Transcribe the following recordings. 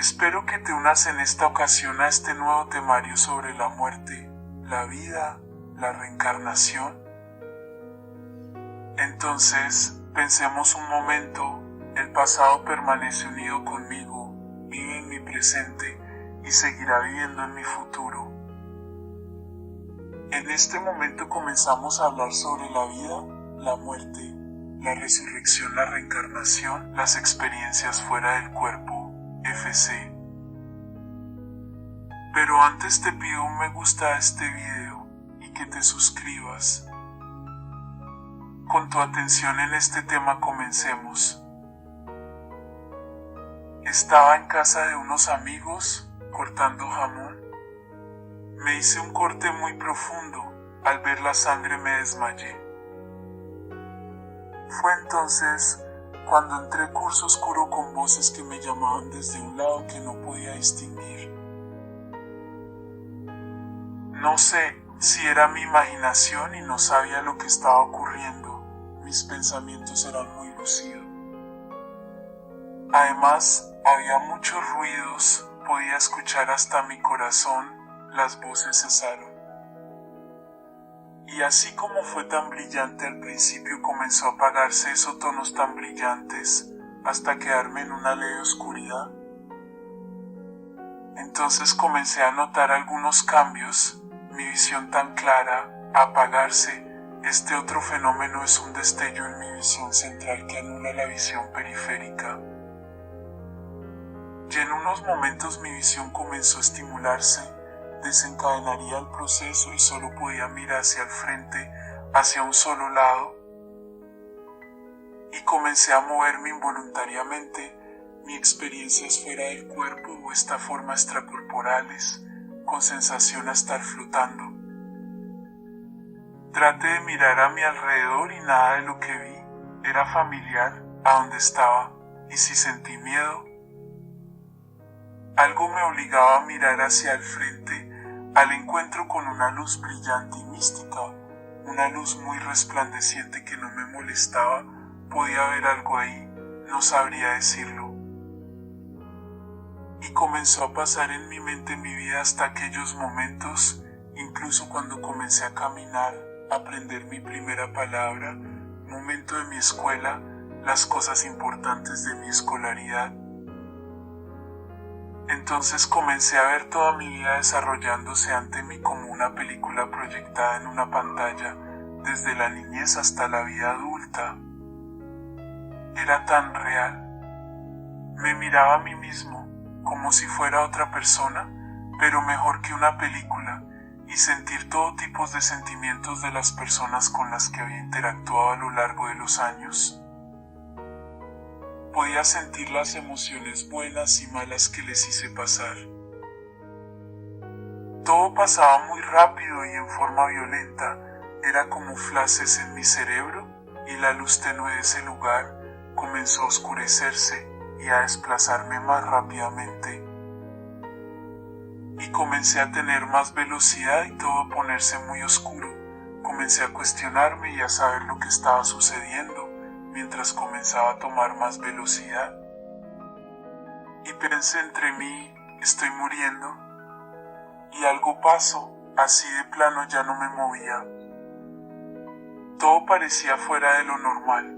Espero que te unas en esta ocasión a este nuevo temario sobre la muerte, la vida, la reencarnación. Entonces, pensemos un momento, el pasado permanece unido conmigo, vive en mi presente y seguirá viviendo en mi futuro. En este momento comenzamos a hablar sobre la vida, la muerte, la resurrección, la reencarnación, las experiencias fuera del cuerpo, etc. Pero antes te pido un me gusta a este video y que te suscribas. Con tu atención en este tema comencemos. Estaba en casa de unos amigos, cortando jamón. Me hice un corte muy profundo, al ver la sangre me desmayé. Fue entonces cuando entré curso oscuro con voces que me llamaban desde un lado que no podía distinguir. No sé si era mi imaginación y no sabía lo que estaba ocurriendo, mis pensamientos eran muy lúcidos. Además, había muchos ruidos, podía escuchar hasta mi corazón, las voces cesaron. Y así como fue tan brillante al principio comenzó a apagarse esos tonos tan brillantes hasta quedarme en una leve oscuridad. Entonces comencé a notar algunos cambios, mi visión tan clara, a apagarse. Este otro fenómeno es un destello en mi visión central que anula la visión periférica. Y en unos momentos mi visión comenzó a estimularse, desencadenaría el proceso y solo podía mirar hacia el frente, hacia un solo lado. Y comencé a moverme involuntariamente, mi experiencias fuera del cuerpo o esta forma extracorporales, con sensación a estar flotando. Traté de mirar a mi alrededor y nada de lo que vi era familiar a donde estaba, y si sentí miedo, algo me obligaba a mirar hacia el frente, al encuentro con una luz brillante y mística, una luz muy resplandeciente que no me molestaba, podía ver algo ahí, no sabría decirlo. Y comenzó a pasar en mi mente mi vida hasta aquellos momentos, incluso cuando comencé a caminar, a aprender mi primera palabra, momento de mi escuela, las cosas importantes de mi escolaridad. Entonces comencé a ver toda mi vida desarrollándose ante mí como una película proyectada en una pantalla, desde la niñez hasta la vida adulta. Era tan real. Me miraba a mí mismo, como si fuera otra persona, pero mejor que una película, y sentir todo tipo de sentimientos de las personas con las que había interactuado a lo largo de los años. Podía sentir las emociones buenas y malas que les hice pasar. Todo pasaba muy rápido y en forma violenta, era como flashes en mi cerebro y la luz tenue de ese lugar comenzó a oscurecerse y a desplazarme más rápidamente. Y comencé a tener más velocidad y todo a ponerse muy oscuro. Comencé a cuestionarme y a saber lo que estaba sucediendo, mientras comenzaba a tomar más velocidad. Y pensé entre mí, estoy muriendo. Y algo pasó, así de plano ya no me movía. Todo parecía fuera de lo normal.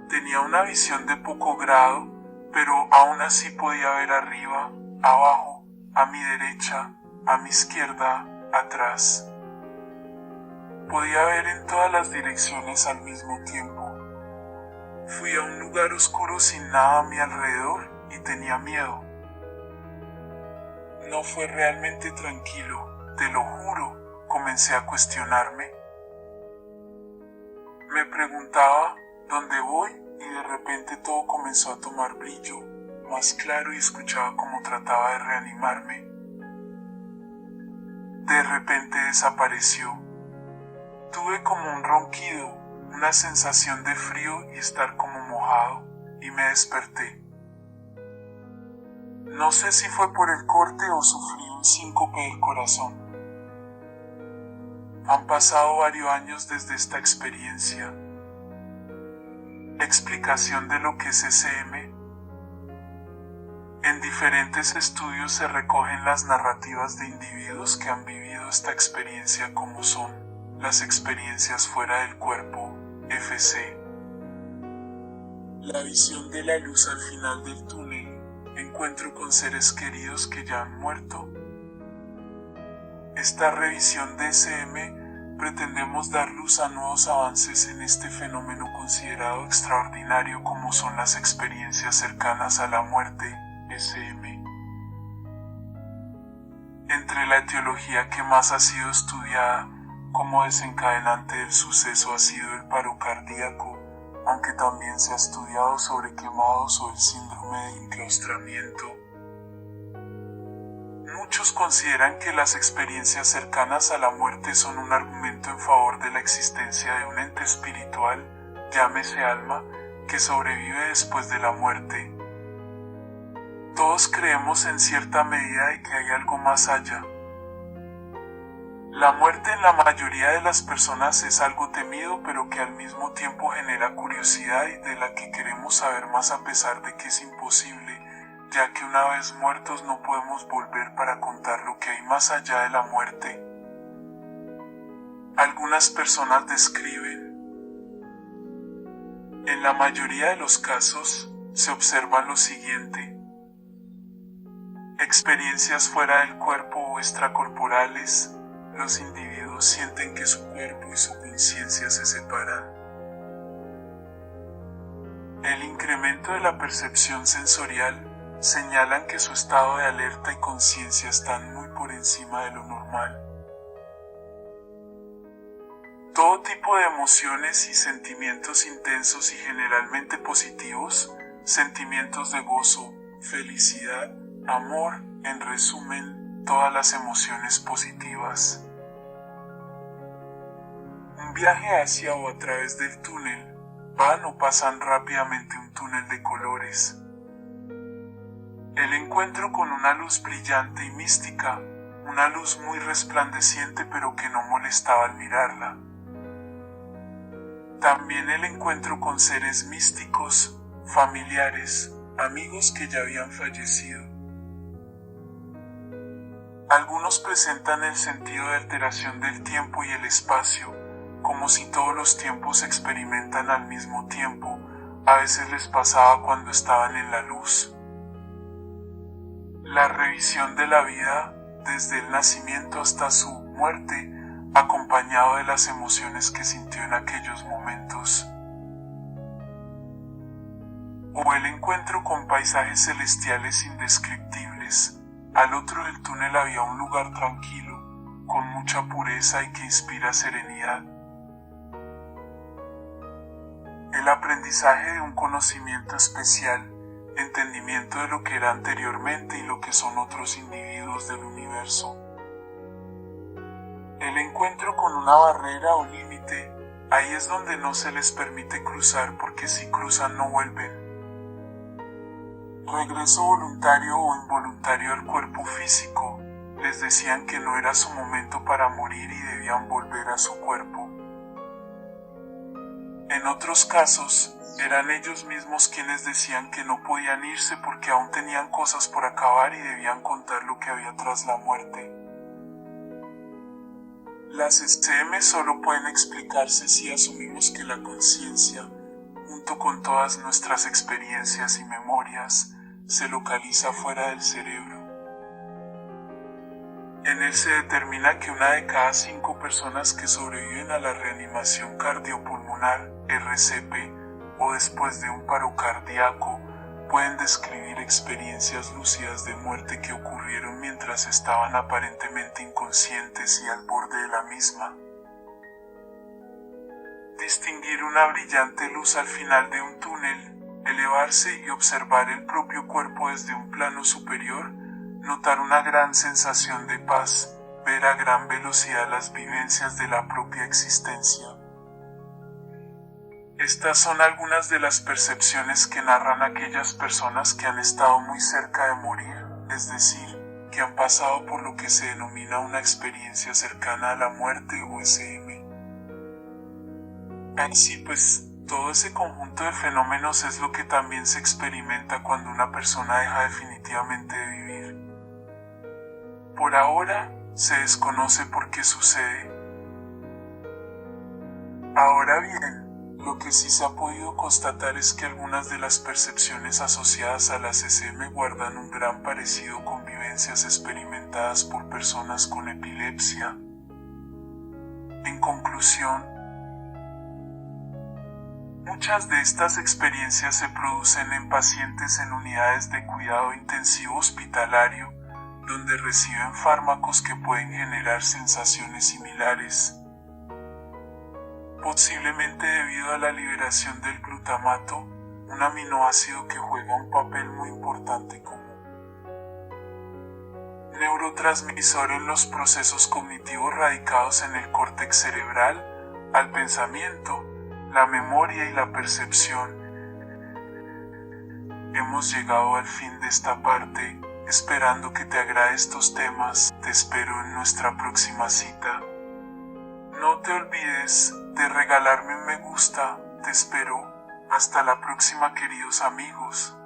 Tenía una visión de poco grado, pero aún así podía ver arriba, abajo, a mi derecha, a mi izquierda, atrás. Podía ver en todas las direcciones al mismo tiempo. Fui a un lugar oscuro sin nada a mi alrededor y tenía miedo. No fue realmente tranquilo, te lo juro, comencé a cuestionarme. Me preguntaba dónde voy y de repente todo comenzó a tomar brillo, más claro y escuchaba cómo trataba de reanimarme. De repente desapareció. Tuve como un ronquido, una sensación de frío y estar como mojado, y me desperté. No sé si fue por el corte o sufrí un síncope del corazón. Han pasado varios años desde esta experiencia. Explicación de lo que es SM. En diferentes estudios se recogen las narrativas de individuos que han vivido esta experiencia como son las experiencias fuera del cuerpo, FC. La visión de la luz al final del túnel, encuentro con seres queridos que ya han muerto. Esta revisión de SM pretendemos dar luz a nuevos avances en este fenómeno considerado extraordinario como son las experiencias cercanas a la muerte, SM. Entre la etiología que más ha sido estudiada como desencadenante del suceso ha sido el paro cardíaco, aunque también se ha estudiado sobre quemados o el síndrome de enclaustramiento. Muchos consideran que las experiencias cercanas a la muerte son un argumento en favor de la existencia de un ente espiritual, llámese alma, que sobrevive después de la muerte. Todos creemos en cierta medida de que hay algo más allá. La muerte en la mayoría de las personas es algo temido, pero que al mismo tiempo genera curiosidad y de la que queremos saber más a pesar de que es imposible, ya que una vez muertos no podemos volver para contar lo que hay más allá de la muerte. Algunas personas describen: en la mayoría de los casos, se observa lo siguiente. Experiencias fuera del cuerpo o extracorporales, los individuos sienten que su cuerpo y su conciencia se separan. El incremento de la percepción sensorial señalan que su estado de alerta y conciencia están muy por encima de lo normal. Todo tipo de emociones y sentimientos intensos y generalmente positivos, sentimientos de gozo, felicidad, amor, en resumen, todas las emociones positivas. Un viaje hacia o a través del túnel, van o pasan rápidamente un túnel de colores. El encuentro con una luz brillante y mística, una luz muy resplandeciente pero que no molestaba al mirarla. También el encuentro con seres místicos, familiares, amigos que ya habían fallecido. Algunos presentan el sentido de alteración del tiempo y el espacio, como si todos los tiempos se experimentan al mismo tiempo, a veces les pasaba cuando estaban en la luz. La revisión de la vida, desde el nacimiento hasta su muerte, acompañado de las emociones que sintió en aquellos momentos. O el encuentro con paisajes celestiales indescriptibles. Al otro del túnel había un lugar tranquilo, con mucha pureza y que inspira serenidad. El aprendizaje de un conocimiento especial, entendimiento de lo que era anteriormente y lo que son otros individuos del universo. El encuentro con una barrera o límite, ahí es donde no se les permite cruzar porque si cruzan no vuelven. Regreso voluntario o involuntario al cuerpo físico, les decían que no era su momento para morir y debían volver a su cuerpo. En otros casos, eran ellos mismos quienes decían que no podían irse porque aún tenían cosas por acabar y debían contar lo que había tras la muerte. Las SM solo pueden explicarse si asumimos que la conciencia, junto con todas nuestras experiencias y memorias, se localiza fuera del cerebro. En él se determina que una de cada 5 personas que sobreviven a la reanimación cardiopulmonar, RCP, o después de un paro cardíaco, pueden describir experiencias lúcidas de muerte que ocurrieron mientras estaban aparentemente inconscientes y al borde de la misma. Distinguir una brillante luz al final de un túnel, elevarse y observar el propio cuerpo desde un plano superior, notar una gran sensación de paz, ver a gran velocidad las vivencias de la propia existencia. Estas son algunas de las percepciones que narran aquellas personas que han estado muy cerca de morir, es decir, que han pasado por lo que se denomina una experiencia cercana a la muerte o SM. Así pues, Todo ese conjunto de fenómenos es lo que también se experimenta cuando una persona deja definitivamente de vivir. Por ahora, se desconoce por qué sucede. Ahora bien, lo que sí se ha podido constatar es que algunas de las percepciones asociadas a las SM guardan un gran parecido con vivencias experimentadas por personas con epilepsia. En conclusión, muchas de estas experiencias se producen en pacientes en unidades de cuidado intensivo hospitalario, donde reciben fármacos que pueden generar sensaciones similares. Posiblemente debido a la liberación del glutamato, un aminoácido que juega un papel muy importante como neurotransmisor en los procesos cognitivos radicados en el córtex cerebral, al pensamiento, la memoria y la percepción. Hemos llegado al fin de esta parte, esperando que te agrade estos temas. Te espero en nuestra próxima cita. No te olvides de regalarme un me gusta. Te espero. Hasta la próxima, queridos amigos.